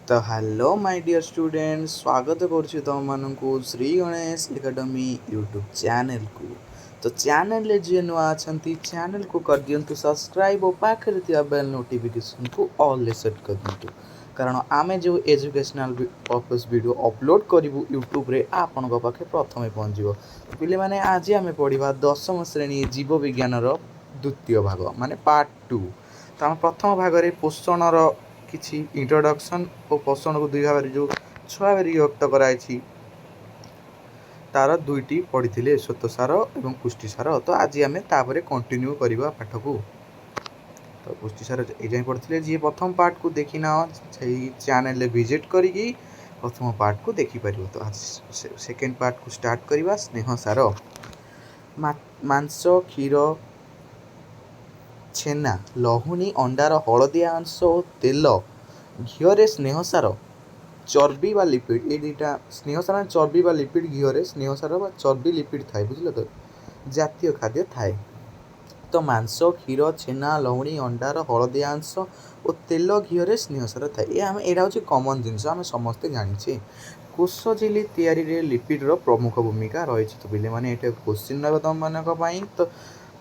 तो hello my dear student स्वागत करुच्ची तुम मानू Shri Ganesh academy YouTube channel को। तो चैनल जी नुआ अच्छा चैनल को कर दिंतु सब्सक्राइब और पाखे बेल नोटिफिकेशन को ऑल सेट कर दिंतु कारण आमे जो एजुकेशनल पर्पस वीडियो अपलोड करूँ यूट्यूब रे आपण पाखे प्रथम पहुँचो। पे मैंने आज आम पढ़ा दशम श्रेणी जीव विज्ञान द्वितीय भाग माने पार्ट 2। तो आम प्रथम भाग पोषण किसी इंट्रोडक्शन और पोषण को दुई भाग जो छुआ विभक्त कराई तार दुईटी पढ़ी श्वेतसार और पुष्टिसार। तो आज आम तापर कंटिन्यू करवा पाठ को। तो पुष्टिसार ये पढ़ते जी प्रथम पार्ट को देखी ना चैनल विजिट करी प्रथम पार्ट को देखिपर। तो आज सेकेंड पार्ट को स्टार्ट करवा स्नेह सार मांस क्षीर छेना लहुणी अंडार हलदिया अंश और तेल घीरे स्नेहसार चर्बी बा लिपिड ये दुटा स्नेहसार चर्बी बा लिपिड घीरे स्नेहसार चर्बी लिपिड थाए बुझल। तो जातीय खाद्य थाए। तो मांस क्षीर छेना लहुणी अंडार हलदिया अंश और तेल घीरे स्नेहसार थाए यहाँ हूँ कमन जिनस आम समस्ते जाचे। कोष झिल्ली तैयारी लिपिड्र प्रमुख भूमिका रही। तो पे मैंने क्वेश्चन रहा तुम मान। तो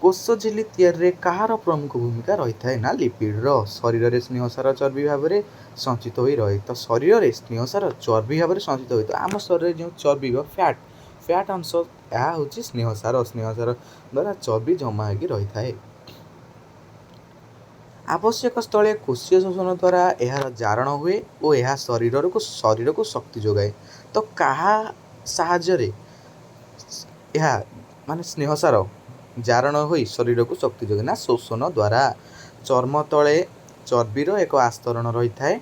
कोष झिल्ली तैयारी कହାର प्रमुख भूमिका रही है ना लिपिड्र शरीर में स्नेहसार चर्बी भाव में संचित हो रही। तो शरीर में स्नेहसार चर्बी भाव में संचित हो तो आम शरीर जो चर्बी फैट फैट अंश यह हूँ स्नेहसार स्नेहसार द्वारा चर्बी जमा हो रही है। आवश्यक स्थले कोशीय शोषण द्वारा यार जारण हुए और यह शरीर को शक्ति जोगाए। तो कहा साहाय्य यह माने स्नेहसार जारण हो शरीर को शक्ति जोगे ना शोषण द्वारा चर्म तले चर्बीर एक आस्तरण रही है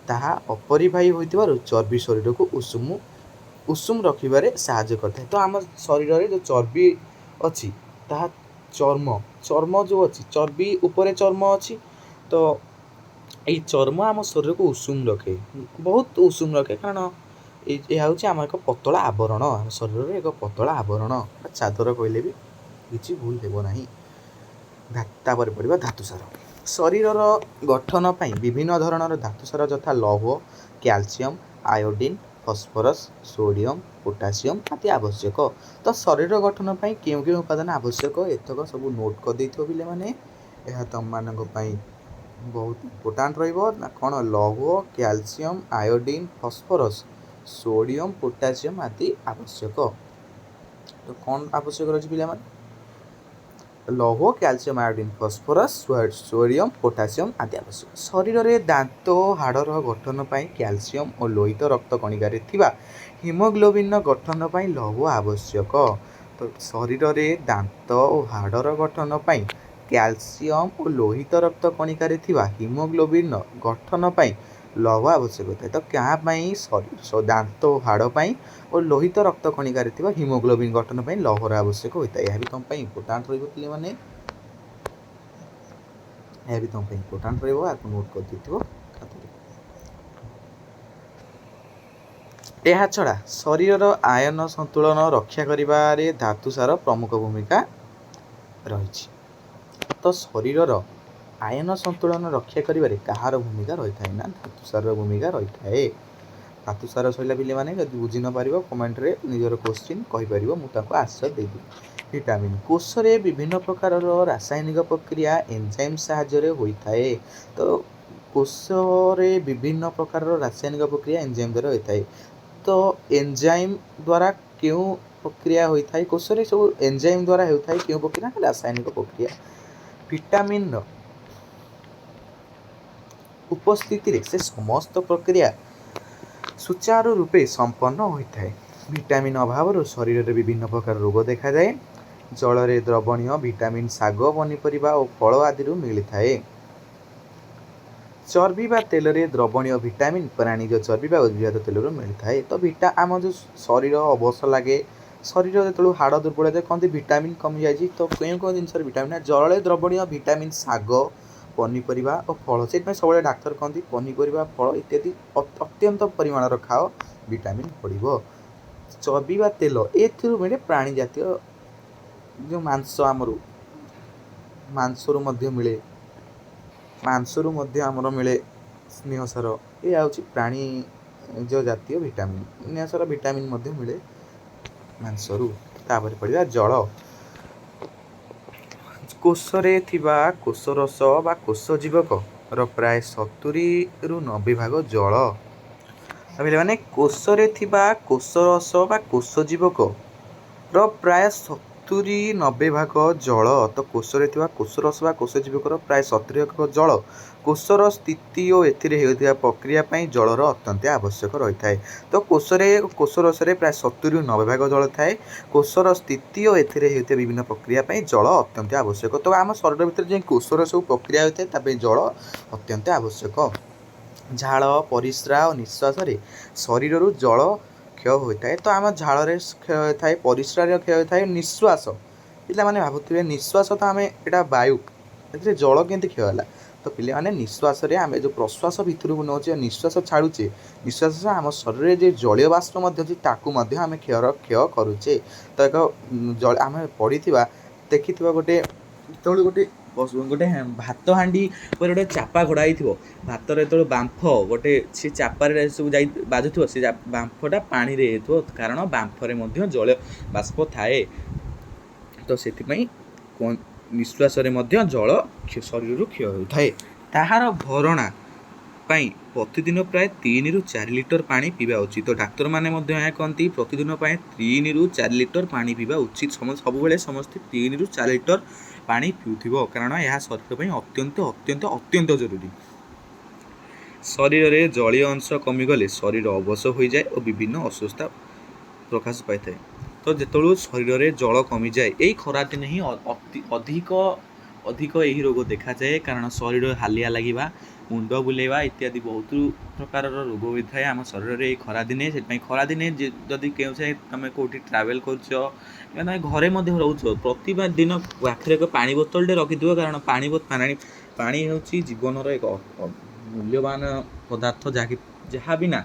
ताहा अपरिबाही होइतिबारु चर्बी शरीर को उषुम रखिबारे साहाय्य करता है। तो आम शरीर में जो चर्बी अच्छी ताहा चर्म चर्म जो अच्छी चर्बी उपरे चर्म अच्छी। तो ये चर्म आम शरीर को उषुम रखे बहुत उषुम रखे कारण यह हूँ आम एक पतला आवरण शरीर में एक पतला आवरण चादर कहले भी किसी भूल हेब ना। तापर पढ़ा धातुसार शरीर गठन पर विभिन्न धरणर धातुसार यथा लौह calcium iodine phosphorus sodium potassium आदि आवश्यक। तो शरीर गठन पर क्यों क्यों उपादान आवश्यक एतक सब नोट कर देथिबो पिले माने यह तुम मानक पई बहुत इम्पोर्टाट रहिबो कौन लौह calcium iodine phosphorus sodium potassium आदि आवश्यक। तो कौन आवश्यक रही पिले माने लौह calcium iodine phosphorus sodium potassium आदि आवश्यक। शरीर में दांत हाड़र गठन पर कैल्शियम और लोहित रक्त कणिकार हिमोग्लोबिन गठन पर लौह आवश्यक। तो शरीर में दांत और हाड़र गठन पर कैल्शियम और लोहित रक्त कणिकार हिमोग्लोबिन गठन पर लौह आवश्यक होता है। तो क्या दांत हाड़ और लोहित रक्त कणिकार हिमोग्लोबिन गठन पर लौहर आवश्यक होता है। यह भी तुम इम्पोर्टाट रही मैंने यह भी तुम इम्पोर्टाट रहा नोट कर देथिबो। यह छड़ा शरीर आयन संतुलन रक्षा करिबारे धातुसार प्रमुख भूमिका रही। तो शरीर आयन संतुलन रक्षा करिबारे कहार भूमिका रही है ना धातुसार भूमिका रही है। धातुसार सैला पिले माने जदि बुझी न पारिबो कमेंट रे निजर क्वेश्चन कहि परिबो मु ताको आंसर दे देबी। विटामिन कोष रे विभिन्न प्रकार रासायनिक प्रक्रिया एंजाइम साहाय्य होई थाए। तो कोष रे विभिन्न प्रकार रासायनिक प्रक्रिया एंजाइम द्वारा होई थाए। तो एंजाइम द्वारा क्यों प्रक्रिया होई थाए कोष रे सब एंजाइम द्वारा होई थाए क्यों प्रक्रिया रासायनिक प्रक्रिया। विटामिन उपस्थिति रे से समस्त प्रक्रिया सुचारू रूपे संपन्न होता है। विटामिन अभाव शरीर में विभिन्न प्रकार रोग देखा जाए। जल में द्रवणीय विटामिन साग पनीपरिया और फल आदि मिलता है। चर्बी बा तेल रे द्रवणीय विटामिन प्राणीज चर्बी बा उद्भिद तेल मिलता है। तो आम जो शरीर अवश लगे शरीर जो हाड़ दुर्बल जाए कहते विटामिन कमी जाए। तो कौन कौन जिन विटामिन जल द्रवणीय विटामिन साग पनीपरिया और फल से सब डाक्तर कहते पनीपरिया फल इत्यादि अत्यंत परिमाण खाओ विटामिन पड़ो। चर्बी बा तेल एथुरु मिले प्राणी जातीय जो मांस आमर मांसरू मिले मांसरू आमर मिले ସ୍ନେହସାର ଏ ହେଉଛି ପ୍ରାଣୀଜ ଜାତୀୟ ଭିଟାମିନ୍। ସ୍ନେହସାର ଭିଟାମିନ୍ ମଧ୍ୟ ମିଳେ ମାଂସରୁ। ତାପରେ ପଡ଼ିବା ଜଳ। କୋଷରେ ଥିବା କୋଷରସ ବା କୋଷ ଜୀବକର ପ୍ରାୟ 70ରୁ 90 ଭାଗ ଜଳ। ମାନେ କୋଷରେ ଥିବା କୋଷରସ ବା କୋଷ ଜୀବକର ପ୍ରାୟ 70-90 ଭାଗ ଜଳ। ତ କୋଷରେ ଥିବା କୋଷରସ ବା କୋଷ ଜୀବକର ପ୍ରାୟ 70% ଜଳ। କୋଷର ସ୍ଥିତି ଓ ଏଥିରେ ହେଉଥିବା ପ୍ରକ୍ରିୟା ପାଇଁ ଜଳର ଅତ୍ୟନ୍ତ ଆବଶ୍ୟକ ରହିଥାଏ। ତ କୋଷରସରେ ପ୍ରାୟ 70ରୁ 90 ଭାଗ ଜଳ ଥାଏ। କୋଷର ସ୍ଥିତି ଓ ଏଥିରେ ହେଉଥିବା ବିଭିନ୍ନ ପ୍ରକ୍ରିୟା ପାଇଁ ଜଳ ଅତ୍ୟନ୍ତ ଆବଶ୍ୟକ। ତ ଆମ ଶରୀର ଭିତରେ ଯେଉଁ କୋଷର ସବୁ ପ୍ରକ୍ରିୟା ହୋଇଥାଏ ତା ପାଇଁ ଜଳ ଅତ୍ୟନ୍ତ ଆବଶ୍ୟକ। ଝାଳ, ପରିସ୍ରା ଓ ନିଶ୍ୱାସରେ ଶରୀରରୁ ଜଳ କ୍ଷୟ ହୋଇଥାଏ। ତ ଆମ ଝାଳରେ କ୍ଷୟ ହୋଇଥାଏ, ପରିସ୍ରାରେ କ୍ଷୟ ହୋଇଥାଏ, ନିଶ୍ୱାସ। ପିଲାମାନେ ଭାବୁଥିବେ ନିଶ୍ୱାସ ତ ଆମେ ଏଇଟା ବାୟୁ, ଏଥିରେ ଜଳ କେମିତି କ୍ଷୟ ହେଲା? ତ ପିଲାମାନେ ନିଶ୍ୱାସରେ ଆମେ ଯେଉଁ ପ୍ରଶ୍ୱାସ ଭିତରକୁ ନେଉଛେ, ନିଶ୍ୱାସ ଛାଡ଼ୁଛେ, ନିଶ୍ୱାସ ଆମ ଶରୀରରେ ଯେ ଜଳୀୟ ବାଷ୍ପ ମଧ୍ୟ ଅଛି ତାକୁ ମଧ୍ୟ ଆମେ କ୍ଷୟ କରୁଛେ। ତ ଆମେ ପଢ଼ିଥିବା ଦେଖିଥିବା ଯେତେବେଳେ ଗୋଟେ ଭାତ ହାଣ୍ଡି ଉପରେ ଗୋଟେ ଚାପା ଘୋଡ଼ା ହେଇଥିବ, ଭାତର ଯେତେବେଳେ ବାମ୍ଫ ଗୋଟେ ସେ ଚାପାରେ ସବୁ ଯାଇ ବାଜୁଥିବ, ସେ ବାମ୍ଫଟା ପାଣିରେ ହେଇଥିବ, କାରଣ ବାମ୍ଫରେ ମଧ୍ୟ ଜଳୀୟ ବାଷ୍ପ ଥାଏ। ତ ସେଥିପାଇଁ ନିଶ୍ୱାସରେ ମଧ୍ୟ ଜଳ ଶରୀରରୁ କ୍ଷୟ ହେଉଥାଏ। ତାହାର ଭରଣା ପାଇଁ ପ୍ରତିଦିନ ପ୍ରାୟ 3ରୁ 4 ଲିଟର ପାଣି ପିଇବା ଉଚିତ। ତ ଡାକ୍ତରମାନେ ମଧ୍ୟ ଏହା କହନ୍ତି ପ୍ରତିଦିନ ପାଇଁ 3ରୁ 4 ଲିଟର ପାଣି ପିଇବା ଉଚିତ। ସବୁବେଳେ ସମସ୍ତେ 3ରୁ 4 ଲିଟର ପାଣି ପିଉଥିବ, କାରଣ ଏହା ଶରୀର ପାଇଁ ଅତ୍ୟନ୍ତ ଅତ୍ୟନ୍ତ ଅତ୍ୟନ୍ତ ଜରୁରୀ। ଶରୀରରେ ଜଳୀୟ ଅଂଶ କମିଗଲେ ଶରୀର ଅବଶ ହୋଇଯାଏ ଓ ବିଭିନ୍ନ ଅସୁସ୍ଥତା ପ୍ରକାଶ ପାଇଥାଏ। ତ ଯେତେବେଳେ ଶରୀରରେ ଜଳ କମିଯାଏ, ଏଇ ଖରାଦିନେ ହିଁ ଅଧିକ ଏହି ରୋଗ ଦେଖାଯାଏ, କାରଣ ଶରୀର ହାଲିଆ ଲାଗିବା, ମୁଣ୍ଡ ବୁଲେଇବା ଇତ୍ୟାଦି ବହୁତ ପ୍ରକାରର ରୋଗ ହୋଇଥାଏ ଆମ ଶରୀରରେ ଏଇ ଖରାଦିନେ। ସେଥିପାଇଁ ଖରାଦିନେ ଯଦି ତୁମେ କେଉଁଠି ଟ୍ରାଭେଲ୍ କରୁଛ କିମ୍ବା ତୁମେ ଘରେ ମଧ୍ୟ ରହୁଛ, ପ୍ରତିଦିନ ପାଖରେ ଏକ ପାଣି ବୋତଲଟେ ରଖିଥିବ, କାରଣ ପାଣି ହେଉଛି ଜୀବନର ଏକ ମୂଲ୍ୟବାନ ପଦାର୍ଥ, ଯାହା ବିନା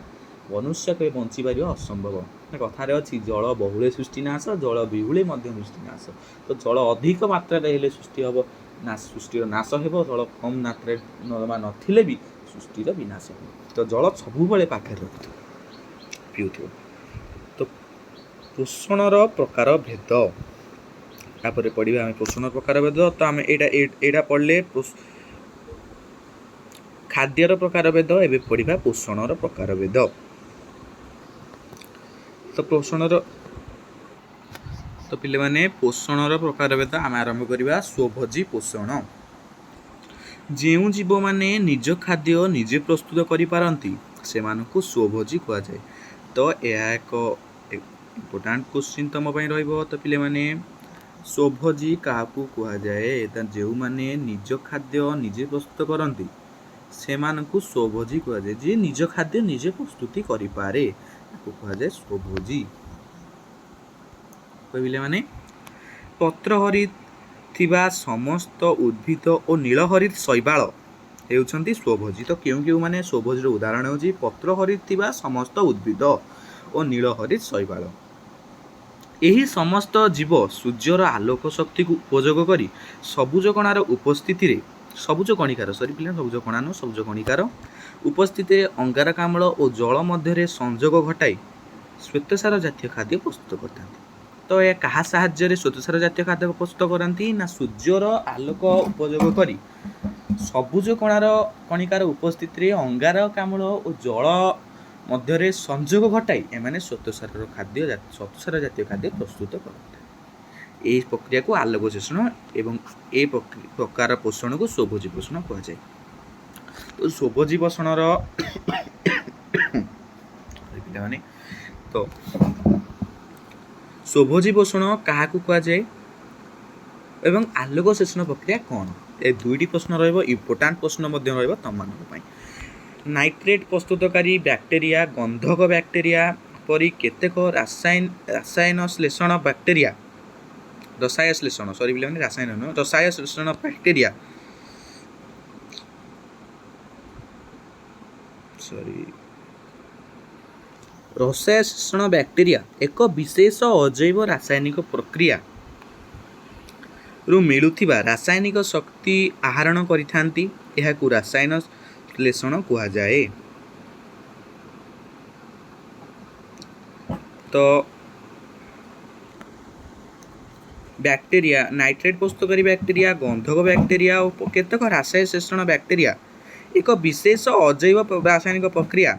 ମନୁଷ୍ୟ କେବେ ବଞ୍ଚିପାରିବା ଅସମ୍ଭବ। କଥାରେ ଅଛି ଜଳ ବହୁଳେ ସୃଷ୍ଟି ନାଶ, ଜଳ ବିହୁଳେ ମଧ୍ୟ ସୃଷ୍ଟି ନାଶ। ତ ଜଳ ଅଧିକ ମାତ୍ରାରେ ହେଲେ ସୃଷ୍ଟିର ନାଶ ହେବ, ଜଳ କମ୍ ମାତ୍ରାରେ ନଥିଲେ ବି ସୃଷ୍ଟିର ବିନାଶ ହେବ। ତ ଜଳ ସବୁବେଳେ ପାଖରେ ରଖିଥିବ, ପିଉଥିବ। ତ ପୋଷଣର ପ୍ରକାର ଭେଦ। ତାପରେ ପଢ଼ିବା ଆମେ ପୋଷଣର ପ୍ରକାର ଭେଦ। ତ ଆମେ ଏଇଟା ପଢ଼ିଲେ ଖାଦ୍ୟର ପ୍ରକାର ଭେଦ। ଏବେ ପଢ଼ିବା ପୋଷଣର ପ୍ରକାର ଭେଦ। ତ ପିଲାମାନେ ପୋଷଣର ପ୍ରକାର ଭେଦ ଆମେ ଆରମ୍ଭ କରିବା। ସ୍ୱଭୋଜୀ ପୋଷଣ। ଯେଉଁ ଜୀବମାନେ ନିଜ ଖାଦ୍ୟ ନିଜେ ପ୍ରସ୍ତୁତ କରିପାରନ୍ତି ସେମାନଙ୍କୁ ସ୍ୱଭୋଜୀ କୁହାଯାଏ। ତ ଏହା ଏକ ଇମ୍ପୋର୍ଟାଣ୍ଟ କ୍ୱେଶ୍ଚିନ୍ ତୁମ ପାଇଁ ରହିବ। ତ ପିଲାମାନେ ସ୍ୱଭୋଜୀ କାହାକୁ କୁହାଯାଏ? ଯେଉଁମାନେ ନିଜ ଖାଦ୍ୟ ନିଜେ ପ୍ରସ୍ତୁତ କରନ୍ତି ସେମାନଙ୍କୁ ସ୍ୱଭୋଜୀ କୁହାଯାଏ। ଯିଏ ନିଜ ଖାଦ୍ୟ ନିଜେ ପ୍ରସ୍ତୁତି କରିପାରେ ତାକୁ କୁହାଯାଏ ସ୍ୱଭୋଜୀ। ପିଲାମାନେ ପତ୍ରହରିତ ଥିବା ସମସ୍ତ ଉଦ୍ଭିଦ ଓ ନୀଳହରିତ ଶୈବାଳ ହେଉଛନ୍ତି ସ୍ୱଭୋଜୀ। ତ କେଉଁମାନେ ସ୍ୱଭୋଜୀର ଉଦାହରଣ ହେଉଛି ପତ୍ରହରିତ ଥିବା ସମସ୍ତ ଉଦ୍ଭିଦ ଓ ନୀଳହରିତ ଶୈବାଳ। ଏହି ସମସ୍ତ ଜୀବ ସୂର୍ଯ୍ୟର ଆଲୋକ ଶକ୍ତିକୁ ଉପଯୋଗ କରି ସବୁଜ କଣାର ଉପସ୍ଥିତିରେ ଅଙ୍ଗାରକାମ୍ଳ ଓ ଜଳ ମଧ୍ୟରେ ସଂଯୋଗ ଘଟାଇ ଶ୍ୱେତସାର ଜାତୀୟ ଖାଦ୍ୟ ପ୍ରସ୍ତୁତ କରିଥାନ୍ତି। ତ ଏହା କାହା ସାହାଯ୍ୟରେ ଶ୍ୱେତସାର ଜାତୀୟ ଖାଦ୍ୟ ପ୍ରସ୍ତୁତ କରନ୍ତି? ନା ସୂର୍ଯ୍ୟର ଆଲୋକ ଉପଯୋଗ କରି ସବୁଜ କଣିକାର ଉପସ୍ଥିତିରେ ଅଙ୍ଗାରକାମ୍ଳ ଓ ଜଳ ମଧ୍ୟରେ ସଂଯୋଗ ଘଟାଇ ଏମାନେ ଶ୍ୱେତସାର ଜାତୀୟ ଖାଦ୍ୟ ପ୍ରସ୍ତୁତ କରନ୍ତି। ଏହି ପ୍ରକ୍ରିୟାକୁ ଆଲୋକ ଶୋଷଣ ଏବଂ ଏ ପ୍ରକାର ପୋଷଣକୁ ସ୍ୱଭୋଜୀ ପୋଷଣ କୁହାଯାଏ। ତ ସ୍ୱଭୋଜୀ ପୋଷଣର ପିଲାମାନେ ସ୍ୱଭୋଜୀ ପୋଷଣ କାହାକୁ କୁହାଯାଏ ଏବଂ ଆଲୋକ ଶୋଷଣ ପ୍ରକ୍ରିୟା କ'ଣ? ଏ ଦୁଇଟି ପ୍ରଶ୍ନ ରହିବ, ଇମ୍ପୋର୍ଟାଣ୍ଟ ପ୍ରଶ୍ନ ମଧ୍ୟ ରହିବ ତମମାନଙ୍କ ପାଇଁ। ନାଇଟ୍ରେଟ୍ ପ୍ରସ୍ତୁତକାରୀ ବ୍ୟାକ୍ଟେରିଆ, ଗନ୍ଧକ ବ୍ୟାକ୍ଟେରିଆ ପରି କେତେକ ରସାୟନ ଶ୍ଳେଷଣ ବ୍ୟାକ୍ଟେରିଆ ରସାୟନ ବ୍ୟାକ୍ଟେରିଆ ଏକ ବିଶେଷ ଅଜୈବ ରାସାୟନିକ ପ୍ରକ୍ରିୟାରୁ ମିଳୁଥିବା ରାସାୟନିକ ଶକ୍ତି ଆହରଣ କରିଥାନ୍ତି। ଏହାକୁ ରସାୟନ ଲେଶଣ କୁହାଯାଏ। तो बैक्टेरिया नाइट्रेट प्रस्तुतकारी बैक्टेरिया गंधक बैक्टेरिया और केतक रासायनिक श्लेषण बैक्टेरिया एक विशेष अजैव रासायनिक प्रक्रिया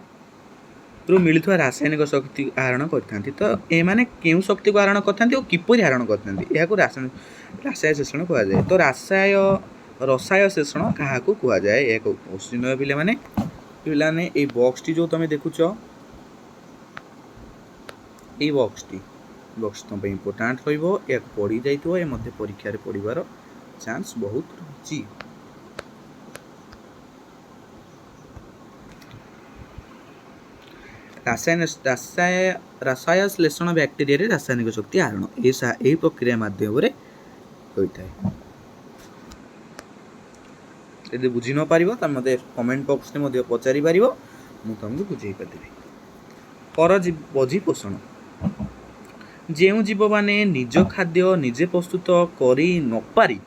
रु मिलुवा रासायनिक शक्ति आहरण करथांती। तो ए माने केउ शक्ति को आहरण करथांती और किपरि आहरण करथांती एहा को रासायनिक श्लेषण कुहा जाय। तो रसायन श्लेषण कहा को कुहा जाय एक क्वेश्चन पिला माने ए बॉक्स टी जो तमे देखुछ ए बॉक्स तुम इम्पोर्टाट रहा पढ़ी जाइए मध्य परीक्षा पढ़ार चांस बहुत रही। रासायन श्लेषण बैक्टेरिया रासायनिक शक्ति आहरण यही प्रक्रिया माध्यम होता है। यदि बुझी न पार मत कमेंट बॉक्स में पचारि पार मुझे बुझे देवी। परजीवी पोषण जो जीव माने निज खाद्य निजे प्रस्तुत करी न पारी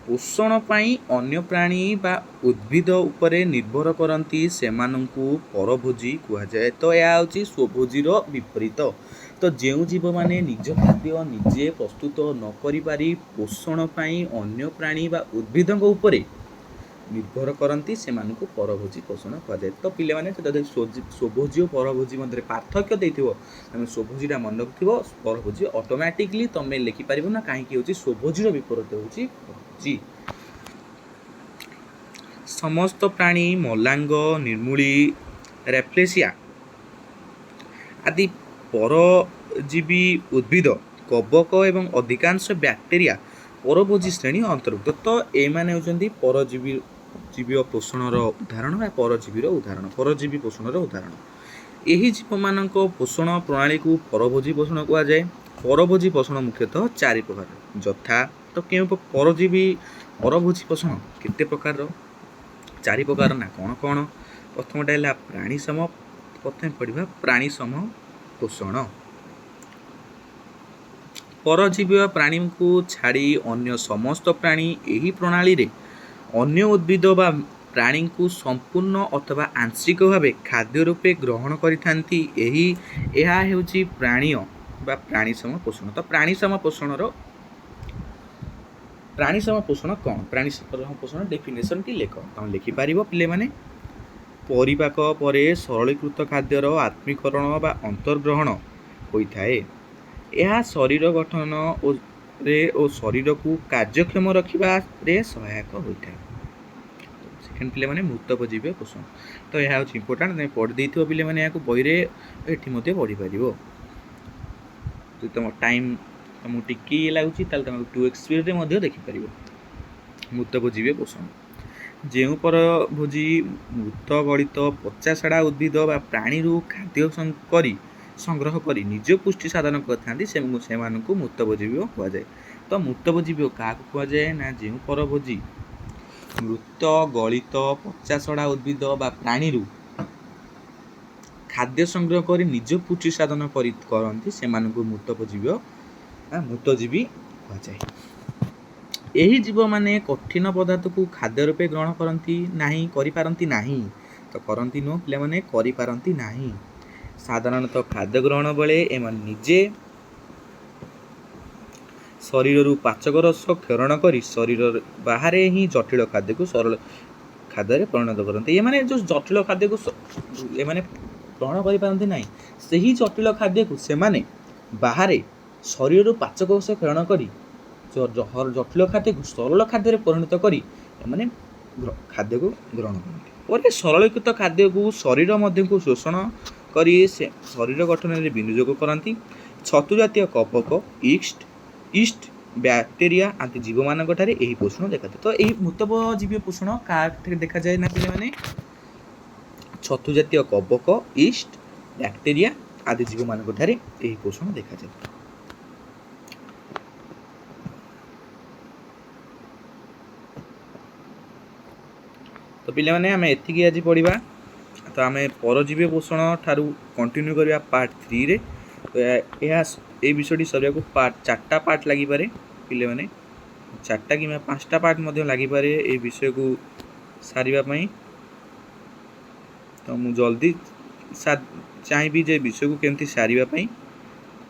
पोषण पाई अन्य प्राणी बा उद्भिद उपरे निर्भर करती सेमानंकु परभोजी कुहा जाए। तो यह हूँ स्वभोजीर विपरीत। तो जो जीव माने निज खाद्य निजे प्रस्तुत न करि पारी पोषण पाई अन्य प्राणी बा उद्भिद उपरे निर्भर करती से परभोजी पोषण कहुए। तो पिले माने स्वभोजी और परभोजी मध्य पार्थक्य देथिबो तुम स्वभोजीटा मन रखिथिबो परभोजी ऑटोमेटिकली तुम लिखिपार ना कहीं स्वभोजीर विपरीत होची परभोजी। समस्त प्राणी मलांग निर्मूली रेफ्लेसिया आदि परजीवी उद्भिद कवक एवं अधिकांश बैक्टेरिया परभोजी श्रेणी अंतर्भुक्त। तो ये माने होचंदी परजीवी पोषणर उदाहरण या परजीवीर उदाहरण परजीवी पोषणर उदाहरण। यही जीव मान पोषण प्रणाली को परभोजी पोषण कहुए। परभोजी पोषण मुख्यतः 4 प्रकार यथा। तो क्यों परजीवी परभोजी पोषण केते प्रकार 4 प्रकार ना कौन कौन प्रथमटा है प्राणीसम। प्रथम पढ़ा प्राणीसम पोषण। परजीवी प्राणी को छाड़ी अन्य समस्त प्राणी यही प्रणाली रे अन्य उद्भिद बा प्राणी को संपूर्ण अथवा आंशिक भाव खाद्य रूपे ग्रहण करिथांती। यह हेउची प्राणी बा प्राणीसम पोषण। तो प्राणीसम पोषण कौन प्राणीसम पोषण डेफिनेशन टी लेख तुम लिखिपार पिले माने परिपाक परे सरलीकृत खाद्यर आत्मीकरण बा अंतर्ग्रहण होता है। यह शरीर गठन और शरीर को कार्यक्षम रखिबारे सहायक होता है। सेकेंड पिले माने मृतोपजीवी पोषण। तो यह हूँ इम्पोर्टाट तुम पढ़ी देथिबो पिले माने या बही ये पढ़ी पार। तुम टाइम तुमको टिके ये लगुच तुम 2x स्पीड में देखिपार। मृतोपजीवी पोषण जो परभोजी मृत गलित पचासड़ा उद्भिद बा प्राणी खाद्य संग्रह करी निज पुष्टि साधन करते से मृतोपजीवी कहुए। तो मृतोपजीवी क्या कहुए ना जो परभोजी मृत गलित पचासड़ा उद्भिद बा प्राणी खाद्य संग्रह करी निज पुष्टि साधन करती से मृतजीवी कहुए। यही जीव माने कठिन पदार्थ को खाद्य रूपे ग्रहण करती नहीं। तो करती नुह पिला माने करि पारंती नहीं। साधारणतः खाद्य ग्रहण बेले एमाने निजे शरीर पाचक रस क्षरण कर शरीर बाहर ही जटिल खाद्य को सरल खाद्य परिणत करते। ये माने जो जटिल खाद्य को ये माने ग्रहण करि पारंती नहीं सही जटिल खाद्य को से माने बाहर शरीर पाचक रस क्षरण कर जटिल खाद्य को सरल खाद्य परिणत करी माने खाद्य को ग्रहण करते। और सरलीकृत खाद्य को शरीर मध्य को शोषण करी से शरीर गठन में विनियोग करती। छतु जातीय कवक ईस्ट बैक्टेरिया आदि जीव मानक ठारे यही पोषण देखा। तो यही मृतोपजीवी पोषण क्या देखा जाए ना पे माने छतु जातीय कवक ईस्ट बैक्टेरिया आदि जीव मानक ठारे यही पोषण देखा जाए। तो पिले माने आमे एतिकी आज पढ़िबा। तो आमे परजीवी पोषण ठारू कंटिन्यू करबा पार्ट 3 रे। तो ए विषयटी सरिया को पार्ट 4टा पार्ट लागि पारे पिले माने 4टा कि 5टा पार्ट मध्ये लागि पारे ए विषय को सारिबा पई। तो मु जल्दी चाहिए जे विषय को केमती सारिबा पई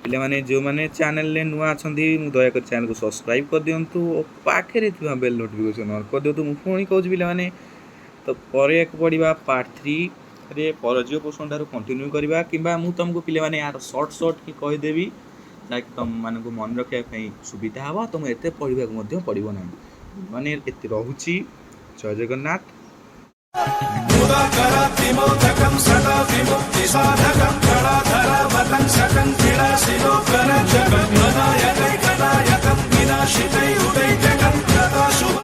पिले माने जो माने चैनल ले नुआ अछंती मु दया कर चैनल को सब्सक्राइब कर दियंतु और पाखे थिबा बेल नोटिफिकेशन ऑन कर दियंतु। मु पुणी कहूँ पिले माने तो परे एक पढ़ा पार्ट 3 रे परजीव पोषण ठार कंटिन्यू करवा कि तुमको पिले माने यार शॉर्ट की कहीदेवी ताकि तुम मान को मन रखा सुविधा हम तुम एत पढ़ा पड़ो ना माने एत रोची। जय जगन्नाथ। सदा विमुक्ति साधकं कलाधरावतं शकं क्रीडाशिलोकरक्षकं विनाशितैरुदैत्यकं तथा शुभ